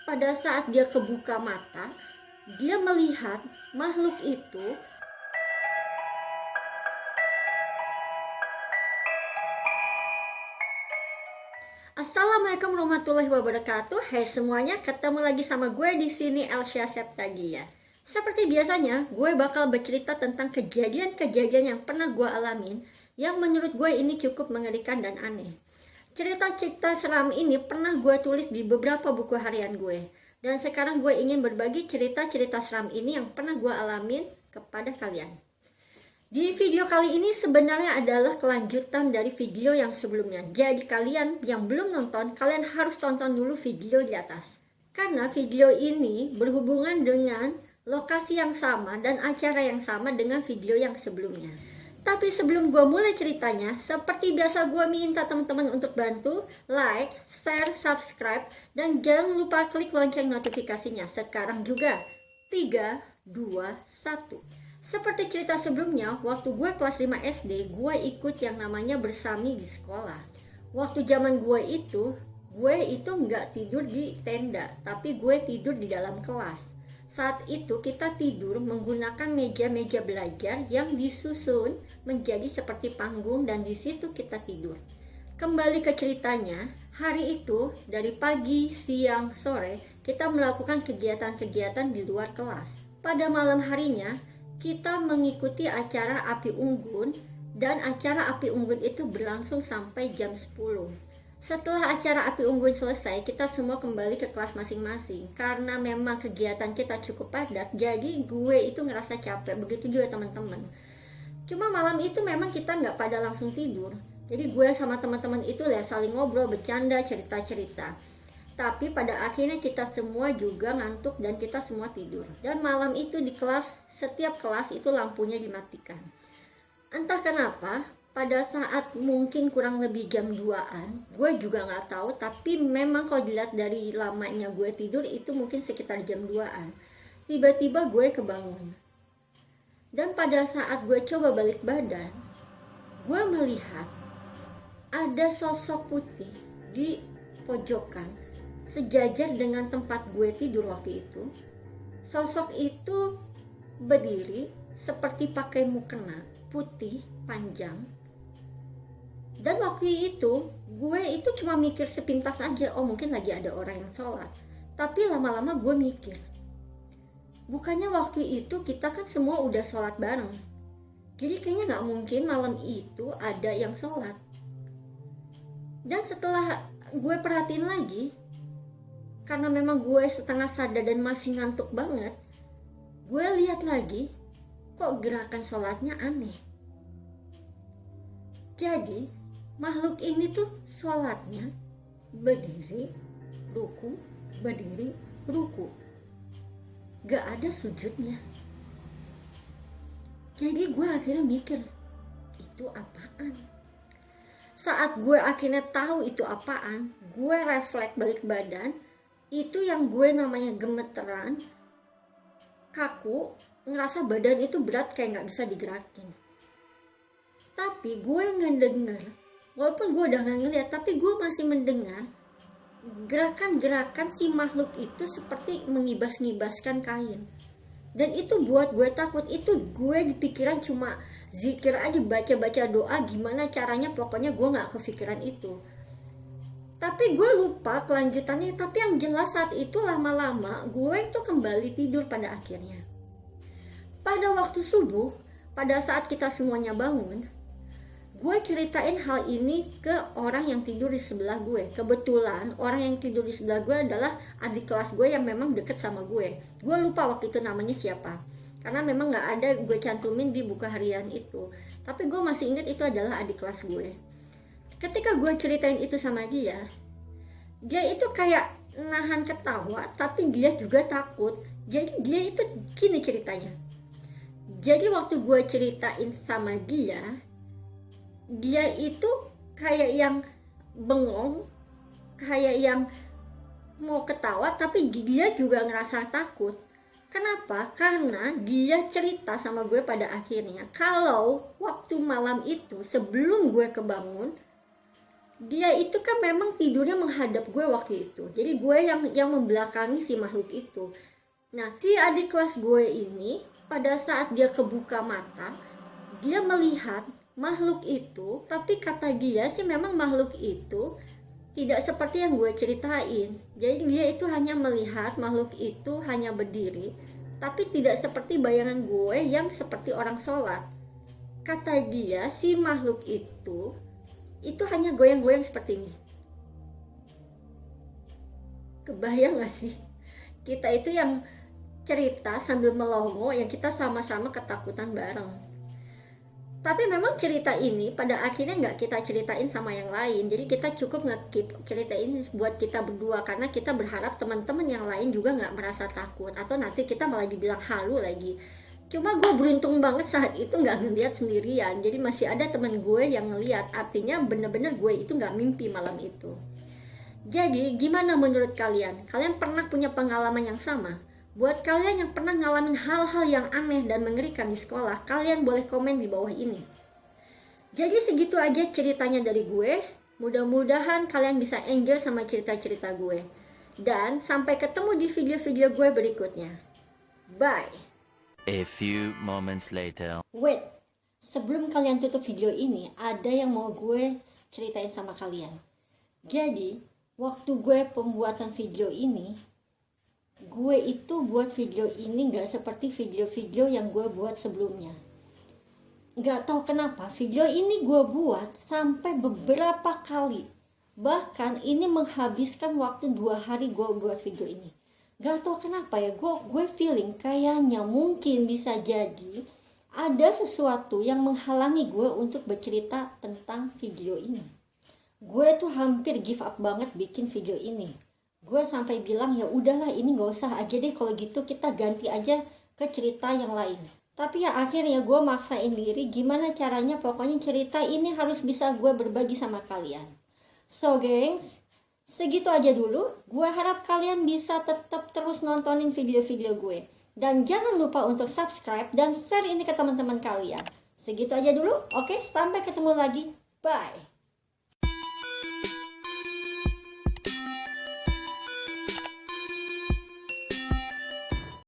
pada saat dia kebuka mata, dia melihat makhluk itu Assalamualaikum warahmatullahi wabarakatuh. Hai semuanya, ketemu lagi sama gue di sini Elsya Septagia. Seperti biasanya, gue bakal bercerita tentang kejadian-kejadian yang pernah gue alamin, yang menurut gue ini cukup mengerikan dan aneh. Cerita-cerita seram ini pernah gue tulis di beberapa buku harian gue. Dan sekarang gue ingin berbagi cerita-cerita seram ini yang pernah gue alamin kepada kalian. Di video kali ini sebenarnya adalah kelanjutan dari video yang sebelumnya. Jadi kalian yang belum nonton, kalian harus tonton dulu video di atas. Karena video ini berhubungan dengan lokasi yang sama dan acara yang sama dengan video yang sebelumnya. Tapi sebelum gue mulai ceritanya, seperti biasa gue minta teman-teman untuk bantu like, share, subscribe, dan jangan lupa klik lonceng notifikasinya sekarang juga. 3, 2, 1. Seperti cerita sebelumnya, waktu gue kelas 5 SD, gue ikut yang namanya bersami di sekolah. Waktu zaman gue itu nggak tidur di tenda, tapi gue tidur di dalam kelas. Saat itu kita tidur menggunakan meja-meja belajar yang disusun menjadi seperti panggung dan di situ kita tidur. Kembali ke ceritanya, hari itu dari pagi, siang, sore, kita melakukan kegiatan-kegiatan di luar kelas. Pada malam harinya, kita mengikuti acara api unggun dan acara api unggun itu berlangsung sampai jam 10. Setelah acara api unggun selesai, kita semua kembali ke kelas masing-masing. Karena memang kegiatan kita cukup padat, jadi gue itu ngerasa capek, begitu juga teman-teman. Cuma malam itu memang kita nggak pada langsung tidur. Jadi gue sama teman-teman itu ya saling ngobrol, bercanda, cerita-cerita. Tapi pada akhirnya kita semua juga ngantuk dan kita semua tidur. Dan malam itu di kelas, setiap kelas itu lampunya dimatikan. Entah kenapa, pada saat mungkin kurang lebih jam 2-an, gue juga nggak tahu, tapi memang kalau dilihat dari lamanya gue tidur itu mungkin sekitar jam 2-an. Tiba-tiba gue kebangun. Dan pada saat gue coba balik badan, gue melihat ada sosok putih di pojokan sejajar dengan tempat gue tidur waktu itu. Sosok itu berdiri seperti pakai mukena putih panjang. Dan waktu itu gue itu cuma mikir sepintas aja, oh mungkin lagi ada orang yang sholat. Tapi lama-lama gue mikir, bukannya waktu itu kita kan semua udah sholat bareng, jadi kayaknya gak mungkin malam itu ada yang sholat. Dan setelah gue perhatiin lagi, karena memang gue setengah sadar dan masih ngantuk banget, gue lihat lagi, kok gerakan sholatnya aneh. Jadi makhluk ini tuh sholatnya berdiri, ruku, berdiri, ruku, gak ada sujudnya. Jadi gue akhirnya mikir, itu apaan? Saat gue akhirnya tahu itu apaan, gue refleks balik badan. Itu yang gue namanya gemeteran, kaku, ngerasa badan itu berat kayak gak bisa digerakin. Tapi gue ngedengar, walaupun gue udah gak ngeliat, tapi gue masih mendengar gerakan-gerakan si makhluk itu seperti mengibas-ngibaskan kain. Dan itu buat gue takut. Itu gue di pikiran cuma zikir aja, baca-baca doa, gimana caranya, pokoknya gue gak kepikiran itu. Tapi gue lupa kelanjutannya. Tapi yang jelas saat itu lama-lama gue itu kembali tidur pada akhirnya. Pada waktu subuh, pada saat kita semuanya bangun, gue ceritain hal ini ke orang yang tidur di sebelah gue. Kebetulan orang yang tidur di sebelah gue adalah adik kelas gue yang memang deket sama gue. Gue lupa waktu itu namanya siapa, karena memang gak ada gue cantumin di buku harian itu. Tapi gue masih ingat itu adalah adik kelas gue. Ketika gue ceritain itu sama dia itu kayak nahan ketawa, tapi dia juga takut. Jadi dia itu gini ceritanya. Jadi waktu gue ceritain sama dia itu kayak yang bengong, kayak yang mau ketawa, tapi dia juga ngerasa takut. Kenapa? Karena dia cerita sama gue pada akhirnya kalau waktu malam itu sebelum gue kebangun, Dia itu kan memang tidurnya menghadap gue waktu itu. Jadi gue yang membelakangi si makhluk itu. Nah, si adik kelas gue ini pada saat dia kebuka mata, dia melihat makhluk itu, tapi kata dia sih memang makhluk itu tidak seperti yang gue ceritain. Jadi dia itu hanya melihat makhluk itu hanya berdiri, tapi tidak seperti bayangan gue yang seperti orang sholat. Kata dia si makhluk itu hanya goyang-goyang seperti ini. Kebayang gak sih? Kita itu yang cerita sambil melongo, yang kita sama-sama ketakutan bareng. Tapi memang cerita ini pada akhirnya nggak kita ceritain sama yang lain. Jadi kita cukup nge-keep cerita ini buat kita berdua, karena kita berharap teman-teman yang lain juga nggak merasa takut, atau nanti kita malah dibilang halu lagi. Cuma gue beruntung banget saat itu nggak ngeliat sendirian. Jadi masih ada teman gue yang ngeliat. Artinya bener-bener gue itu nggak mimpi malam itu. Jadi gimana menurut kalian? Kalian pernah punya pengalaman yang sama? Buat kalian yang pernah ngalamin hal-hal yang aneh dan mengerikan di sekolah, kalian boleh komen di bawah ini. Jadi segitu aja ceritanya dari gue. Mudah-mudahan kalian bisa enjoy sama cerita-cerita gue. Dan sampai ketemu di video-video gue berikutnya. Bye. A few moments later. Wait, sebelum kalian tutup video ini, ada yang mau gue ceritain sama kalian. Jadi, waktu gue pembuatan video ini, gue itu buat video ini gak seperti video-video yang gue buat sebelumnya. Gak tahu kenapa video ini gue buat sampai beberapa kali. Bahkan ini menghabiskan waktu 2 hari gue buat video ini. Gak tahu kenapa ya, gue feeling kayaknya mungkin bisa jadi ada sesuatu yang menghalangi gue untuk bercerita tentang video ini. Gue tuh hampir give up banget bikin video ini. Gue sampai bilang ya udahlah, ini gak usah aja deh, kalau gitu kita ganti aja ke cerita yang lain. Tapi ya akhirnya gue maksain diri, gimana caranya pokoknya cerita ini harus bisa gue berbagi sama kalian. So gengs, segitu aja dulu. Gue harap kalian bisa tetap terus nontonin video-video gue. Dan jangan lupa untuk subscribe dan share ini ke teman-teman kalian. Segitu aja dulu. Oke, sampai ketemu lagi. Bye.